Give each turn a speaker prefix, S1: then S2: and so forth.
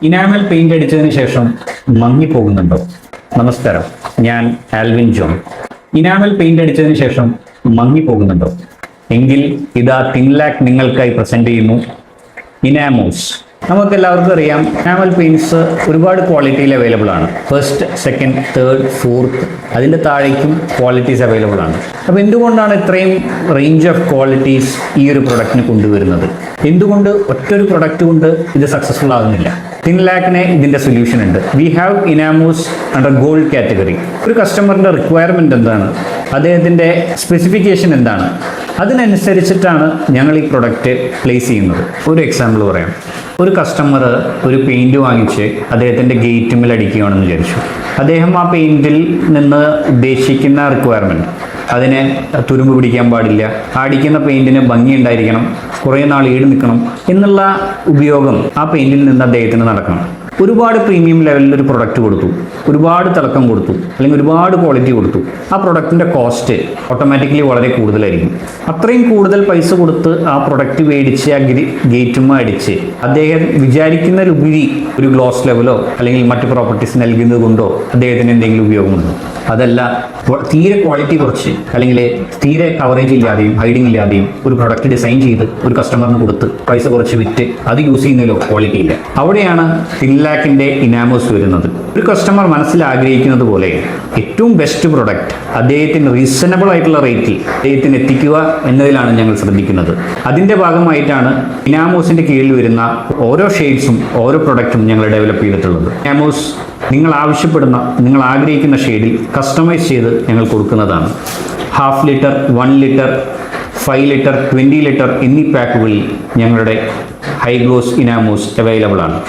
S1: Enamel paint അടിച്ചതിന് ശേഷം മങ്ങിപ്പോകുന്നുണ്ടോ? നമസ്കാരം, ഞാൻ ആൽവിൻ ജോൺ. ഇനാമൽ പെയിന്റ് അടിച്ചതിന് ശേഷം മങ്ങിപ്പോകുന്നുണ്ടോ എങ്കിൽ ഇതാ തിൻലാക്ക് നിങ്ങൾക്കായി പ്രസന്റ് ചെയ്യുന്നു ഇനാമോസ്. നമുക്ക് എല്ലാവർക്കും അറിയാം, ഇനാമൽ പെയിന്റ്സ് ഒരുപാട് ക്വാളിറ്റിയിൽ അവൈലബിൾ ആണ്. ഫസ്റ്റ്, സെക്കൻഡ്, തേർഡ്, ഫോർത്ത്, അതിൻ്റെ താഴേക്കും ക്വാളിറ്റീസ് അവൈലബിൾ ആണ്. അപ്പോൾ എന്തുകൊണ്ടാണ് ഇത്രയും റേഞ്ച് ഓഫ് ക്വാളിറ്റീസ് ഈ ഒരു പ്രൊഡക്റ്റിന് കൊണ്ടുവരുന്നത്? എന്തുകൊണ്ട് ഒറ്റൊരു പ്രൊഡക്റ്റ് കൊണ്ട് ഇത് സക്സസ്ഫുൾ ആകുന്നില്ല? തിൻലാക്കിന് ഇതിൻ്റെ സൊല്യൂഷൻ ഉണ്ട്. വി ഹാവ് ഇനാമോസ് അണ്ടർ ഗോൾഡ് കാറ്റഗറി. ഒരു കസ്റ്റമറിൻ്റെ റിക്വയർമെൻറ്റ് എന്താണ്, അദ്ദേഹത്തിൻ്റെ സ്പെസിഫിക്കേഷൻ എന്താണ്, അതിനനുസരിച്ചിട്ടാണ് ഞങ്ങൾ ഈ പ്രൊഡക്റ്റ് പ്ലേസ് ചെയ്യുന്നത്. ഒരു എക്സാമ്പിൾ പറയാം. ഒരു കസ്റ്റമർ ഒരു പെയിൻറ് വാങ്ങിച്ച് അദ്ദേഹത്തിൻ്റെ ഗേറ്റുമിൽ അടിക്കുകയാണെന്ന് വിചാരിച്ചു. അദ്ദേഹം ആ പെയിൻറ്റിൽ നിന്ന് ഉദ്ദേശിക്കുന്ന റിക്വയർമെൻറ്റ്, അതിനെ തുരുമ്പ് പിടിക്കാൻ പാടില്ല, അടിക്കുന്ന പെയിൻറ്റിന് ഭംഗി ഉണ്ടായിരിക്കണം, കുറേ നാൾ ഈട് നിൽക്കണം എന്നുള്ള ഉപയോഗം ആ പെയിൻറ്റിൽ നിന്ന് അദ്ദേഹത്തിന് നടക്കണം. ഒരുപാട് പ്രീമിയം ലെവലിൽ ഒരു പ്രൊഡക്റ്റ് കൊടുത്തു, ഒരുപാട് തിളക്കം കൊടുത്തു, അല്ലെങ്കിൽ ഒരുപാട് ക്വാളിറ്റി കൊടുത്തു. ആ പ്രൊഡക്റ്റിൻ്റെ കോസ്റ്റ് ഓട്ടോമാറ്റിക്കലി വളരെ കൂടുതലായിരിക്കും. അത്രയും കൂടുതൽ പൈസ കൊടുത്ത് ആ പ്രൊഡക്റ്റ് മേടിച്ച് ആ ഗേറ്റുമ്മ അടിച്ച് അദ്ദേഹം വിചാരിക്കുന്നതിലുപരി ഒരു ഗ്ലോസ് ലെവലോ അല്ലെങ്കിൽ മറ്റു പ്രോപ്പർട്ടീസ് നൽകുന്നത് കൊണ്ടോ അദ്ദേഹത്തിന് എന്തെങ്കിലും ഉപയോഗമുണ്ടോ? അതല്ല, തീരെ ക്വാളിറ്റി കുറച്ച് അല്ലെങ്കിൽ തീരെ കവറേജ് ഇല്ലാതെയും ഹൈഡിങ് ഇല്ലാതെയും ഒരു പ്രൊഡക്റ്റ് ഡിസൈൻ ചെയ്ത് ഒരു കസ്റ്റമറിന് കൊടുത്ത് പൈസ കുറച്ച് വിറ്റ് അത് യൂസ് ചെയ്യുന്നതിലോ ക്വാളിറ്റി ഇല്ല. അവിടെയാണ് തിൻലാക്കിൻ്റെ ഇനാമോസ് വരുന്നത്. ഒരു കസ്റ്റമർ മനസ്സിൽ ആഗ്രഹിക്കുന്നത് പോലെ ഏറ്റവും ബെസ്റ്റ് പ്രൊഡക്റ്റ് അദ്ദേഹത്തിന് റീസണബിൾ ആയിട്ടുള്ള റേറ്റിൽ അദ്ദേഹത്തിന് എത്തിക്കുക എന്നതിലാണ് ഞങ്ങൾ ശ്രദ്ധിക്കുന്നത്. അതിൻ്റെ ഭാഗമായിട്ടാണ് ഇനാമോസിൻ്റെ കീഴിൽ വരുന്ന ഓരോ ഷെയ്ഡ്സും ഓരോ പ്രൊഡക്റ്റും ഞങ്ങൾ ഡെവലപ്പ് ചെയ്തിട്ടുള്ളത്. ഇനാമോസ് നിങ്ങൾ ആവശ്യപ്പെടുന്ന, നിങ്ങൾ ആഗ്രഹിക്കുന്ന ഷെയ്ഡിൽ കസ്റ്റമൈസ് ചെയ്ത് ഞങ്ങൾ കൊടുക്കുന്നതാണ്. 1/2 ലിറ്റർ, 1 ലിറ്റർ, 5 ലിറ്റർ, 20 ലിറ്റർ എന്നീ പാക്കുകളിൽ ഞങ്ങളുടെ ഹൈ ഗ്ലോസ് ഇനാമോസ് അവൈലബിൾ ആണ്.